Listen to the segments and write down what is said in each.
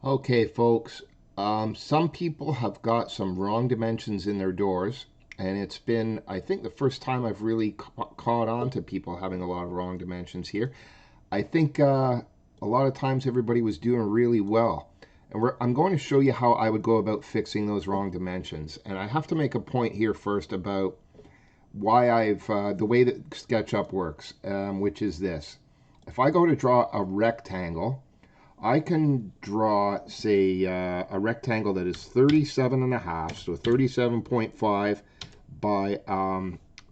Okay, folks, some people have got some wrong dimensions in their doors, and it's been, I think, the first time I've really caught on to people having a lot of wrong dimensions here. I think a lot of times everybody was doing really well. And I'm going to show you how I would go about fixing those wrong dimensions. And I have to make a point here first about the way that SketchUp works, which is this. If I go to draw a rectangle, I can draw, say, a rectangle that is 37 and a half, so 37.5 by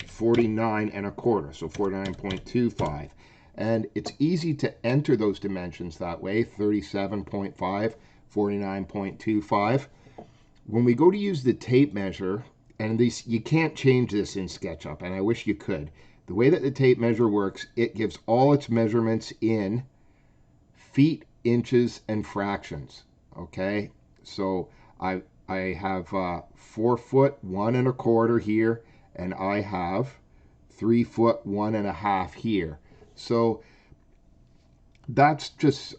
49 and a quarter, so 49.25. And it's easy to enter those dimensions that way, 37.5, 49.25. When we go to use the tape measure, and these, you can't change this in SketchUp, and I wish you could. The way that the tape measure works, it gives all its measurements in feet, inches, and fractions. Okay, so I have 4 foot 1 and a quarter here, and I have 3 foot 1 and a half here. So that's just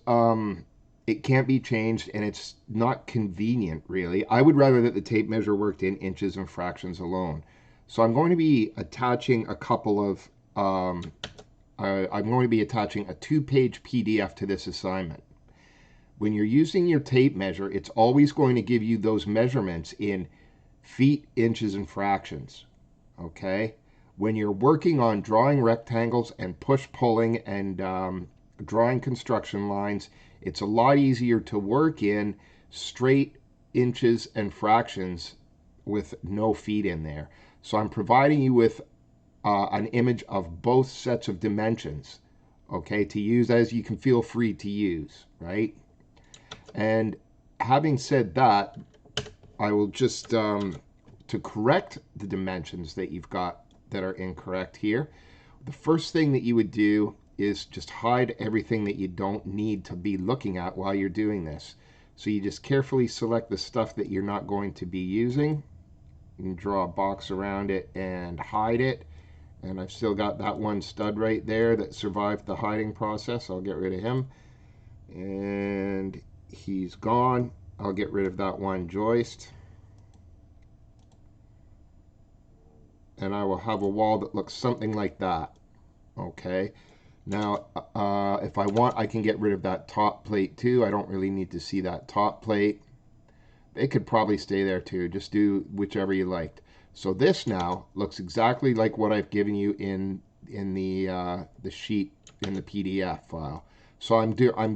it can't be changed, and it's not convenient really. I would rather that the tape measure worked in inches and fractions alone. So I'm going to be attaching a couple of I'm going to be attaching a 2-page PDF to this assignment. When you're using your tape measure, it's always going to give you those measurements in feet, inches, and fractions. Okay? When you're working on drawing rectangles and push-pulling and drawing construction lines, it's a lot easier to work in straight inches and fractions with no feet in there. So I'm providing you with an image of both sets of dimensions, okay, to use as you can feel free to use, right? And having said that, I will just, to correct the dimensions that you've got that are incorrect here, the first thing that you would do is just hide everything that you don't need to be looking at while you're doing this. So you just carefully select the stuff that you're not going to be using. You can draw a box around it and hide it. And I've still got that one stud right there that survived the hiding process. I'll get rid of him. And he's gone. I'll get rid of that one joist. And I will have a wall that looks something like that. Okay. Now, if I want, I can get rid of that top plate too. I don't really need to see that top plate. It could probably stay there too. Just do whichever you liked. So this now looks exactly like what I've given you in the sheet in the PDF file. So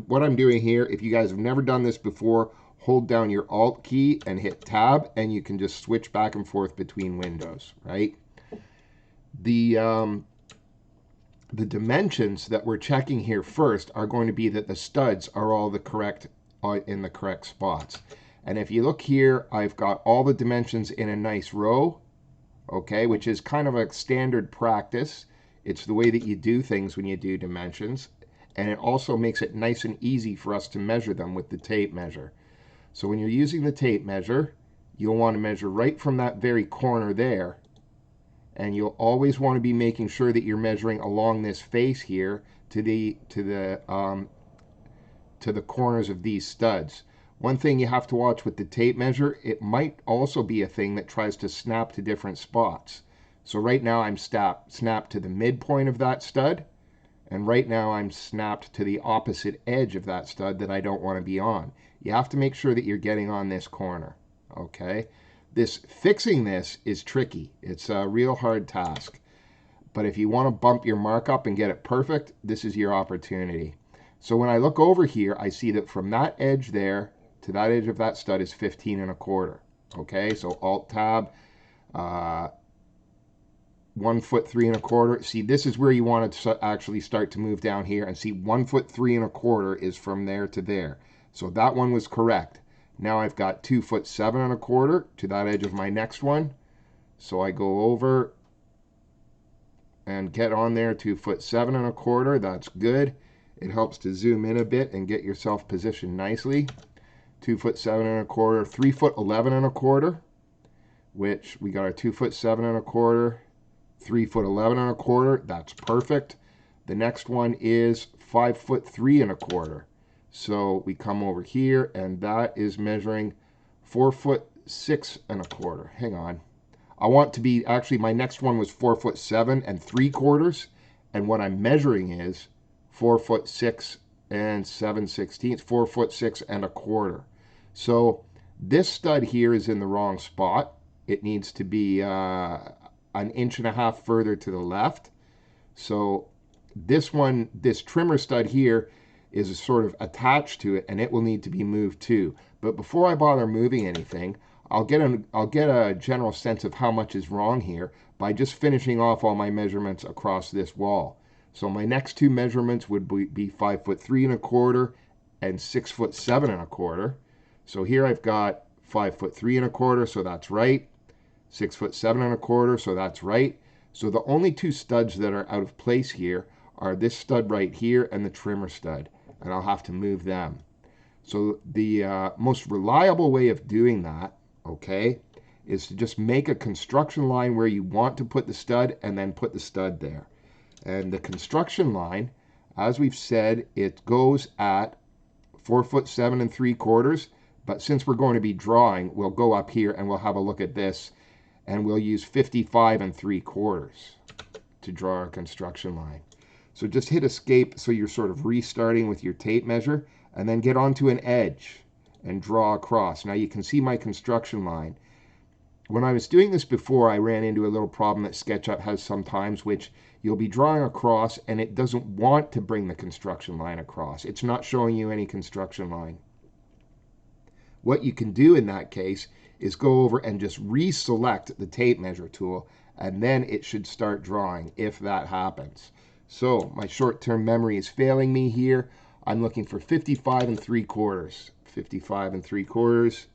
what I'm doing here. If you guys have never done this before, hold down your Alt key and hit Tab, and you can just switch back and forth between windows. Right. The dimensions that we're checking here first are going to be that the studs are all in the correct spots. And if you look here, I've got all the dimensions in a nice row, okay, which is kind of a standard practice. It's the way that you do things when you do dimensions. And it also makes it nice and easy for us to measure them with the tape measure. So when you're using the tape measure, you'll want to measure right from that very corner there. And you'll always want to be making sure that you're measuring along this face here to the corners of these studs. One thing you have to watch with the tape measure, it might also be a thing that tries to snap to different spots. So right now I'm snapped to the midpoint of that stud, and right now I'm snapped to the opposite edge of that stud that I don't want to be on. You have to make sure that you're getting on this corner, okay? Fixing this is tricky. It's a real hard task. But if you want to bump your mark up and get it perfect, this is your opportunity. So when I look over here, I see that from that edge there to that edge of that stud is 15 and a quarter. Okay, so Alt Tab, 1 foot 3 and a quarter. See, this is where you want to actually start to move down here, and see 1 foot 3 and a quarter is from there to there. So that one was correct. Now I've got 2 foot 7 and a quarter to that edge of my next one. So I go over and get on there, 2 foot 7 and a quarter. That's good. It helps to zoom in a bit and get yourself positioned nicely. 2 foot 7 and a quarter, 3 foot 11 and a quarter, which we got our 2 foot 7 and a quarter, 3 foot 11 and a quarter. That's perfect. The next one is 5 foot 3 and a quarter. So we come over here, and that is measuring 4 foot 6 1/4. Hang on. I want to be, actually, my next one was 4 foot 7 3/4. And what I'm measuring is 4 foot 6 7/16, 4 foot 6 1/4. So this stud here is in the wrong spot. It needs to be an inch and a half further to the left. So this one, this trimmer stud here is sort of attached to it, and it will need to be moved too. But before I bother moving anything, I'll get a general sense of how much is wrong here by just finishing off all my measurements across this wall. So my next two measurements would be 5 foot 3 1/4 and 6 foot 7 1/4. So here I've got 5 foot 3 1/4, so that's right. 6 foot 7 1/4, so that's right. So the only two studs that are out of place here are this stud right here and the trimmer stud, and I'll have to move them. So the most reliable way of doing that, okay, is to just make a construction line where you want to put the stud and then put the stud there. And the construction line, as we've said, it goes at 4 foot 7 3/4. But since we're going to be drawing, we'll go up here and we'll have a look at this, and we'll use 55 3/4 to draw our construction line. So just hit escape so you're sort of restarting with your tape measure, and then get onto an edge and draw across. Now you can see my construction line. When I was doing this before, I ran into a little problem that SketchUp has sometimes, which you'll be drawing across and it doesn't want to bring the construction line across. It's not showing you any construction line. What you can do in that case is go over and just reselect the tape measure tool, and then it should start drawing if that happens. So my short-term memory is failing me here. I'm looking for 55 3/4. 55 3/4.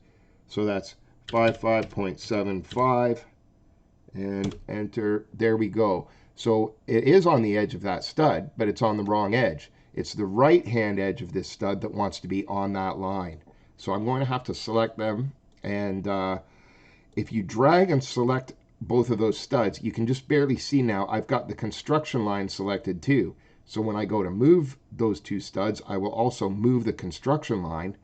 So that's 55.75, and enter. There we go. So it is on the edge of that stud, but it's on the wrong edge. It's the right-hand edge of this stud that wants to be on that line. So I'm going to have to select them, and if you drag and select both of those studs, you can just barely see now I've got the construction line selected too. So when I go to move those two studs, I will also move the construction line,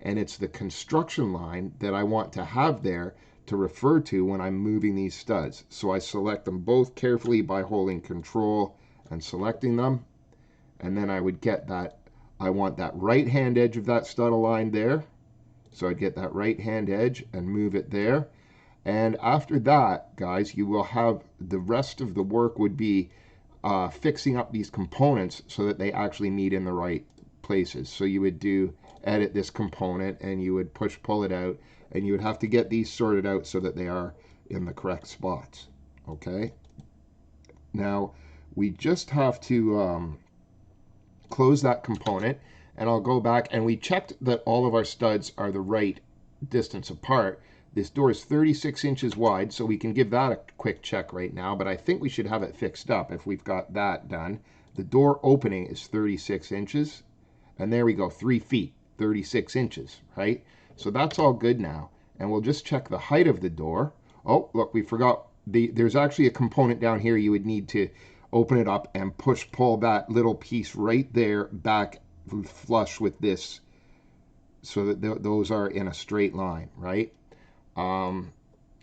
and it's the construction line that I want to have there to refer to when I'm moving these studs. So I select them both carefully by holding Control and selecting them, and then I would get that. I want that right-hand edge of that stud aligned there. So I'd get that right-hand edge and move it there. And after that, guys, you will have the rest of the work would be fixing up these components so that they actually meet in the right places. So you would do edit this component, and you would pull it out, and you would have to get these sorted out so that they are in the correct spots. Okay. Now we just have to close that component, and I'll go back, and we checked that all of our studs are the right distance apart. This door is 36 inches wide, so we can give that a quick check right now, but I think we should have it fixed up if we've got that done. The door opening is 36 inches, and there we go, 3 feet, 36 inches, right? So that's all good now, and we'll just check the height of the door. Oh, look, we forgot, there's actually a component down here you would need to open it up and pull that little piece right there back flush with this, so that those are in a straight line, right?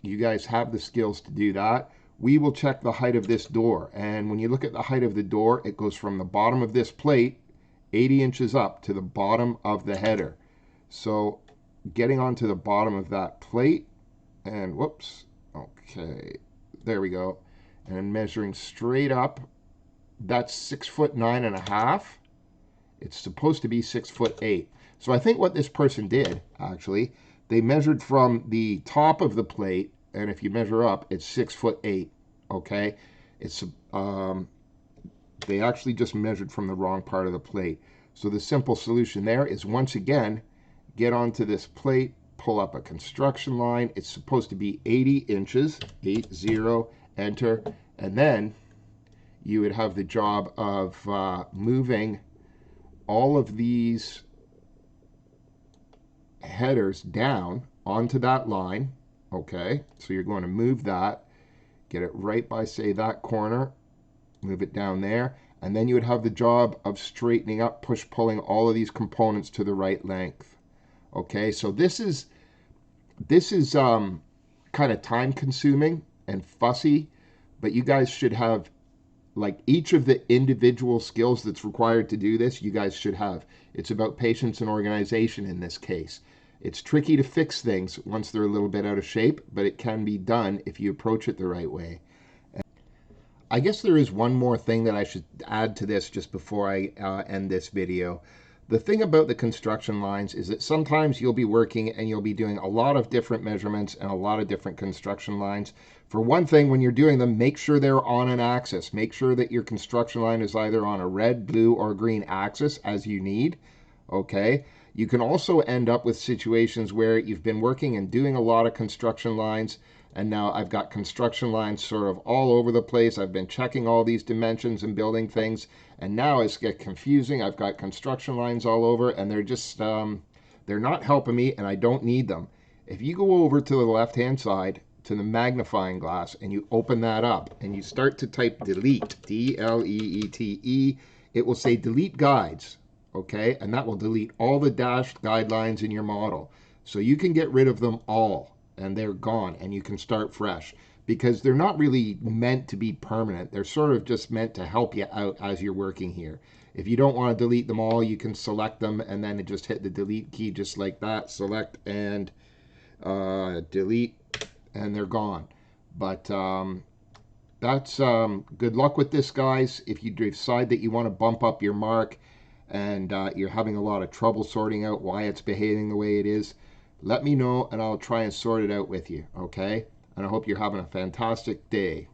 You guys have the skills to do that. We will check the height of this door, and when you look at the height of the door, it goes from the bottom of this plate 80 inches up to the bottom of the header. So getting onto the bottom of that plate, and whoops, okay, there we go, and measuring straight up, that's 6 foot 9 1/2. It's supposed to be 6 foot 8. So I think what this person did, actually, they measured from the top of the plate, and if you measure up, it's 6 foot 8. Okay, it's they actually just measured from the wrong part of the plate. So the simple solution there is, once again, get onto this plate, pull up a construction line. It's supposed to be 80 inches, 80, enter, and then you would have the job of moving all of these headers down onto that line. Okay, so you're going to move that, get it right by, say, that corner, move it down there, And then you would have the job of straightening up, push pulling all of these components to the right length. Okay, so this is kind of time consuming and fussy, but you guys should have, like, each of the individual skills that's required to do this, you guys should have. It's about patience and organization in this case. It's tricky to fix things once they're a little bit out of shape, but it can be done if you approach it the right way. I guess there is one more thing that I should add to this just before I end this video. The thing about the construction lines is that sometimes you'll be working and you'll be doing a lot of different measurements and a lot of different construction lines. For one thing, when you're doing them, make sure they're on an axis. Make sure that your construction line is either on a red, blue, or green axis as you need. Okay? You can also end up with situations where you've been working and doing a lot of construction lines, and now I've got construction lines sort of all over the place. I've been checking all these dimensions and building things, and now it's get confusing. I've got construction lines all over, and they're just they're not helping me, and I don't need them. If you go over to the left-hand side to the magnifying glass and you open that up and you start to type delete, D-L-E-E-T-E, it will say delete guides, okay? And that will delete all the dashed guidelines in your model. So you can get rid of them all, and they're gone, and you can start fresh, because they're not really meant to be permanent. They're sort of just meant to help you out as you're working here. If you don't want to delete them all, you can select them and then just hit the delete key just like that. Select and delete, and they're gone. But that's good luck with this, guys. If you decide that you want to bump up your mark and you're having a lot of trouble sorting out why it's behaving the way it is, let me know and I'll try and sort it out with you, okay? And I hope you're having a fantastic day.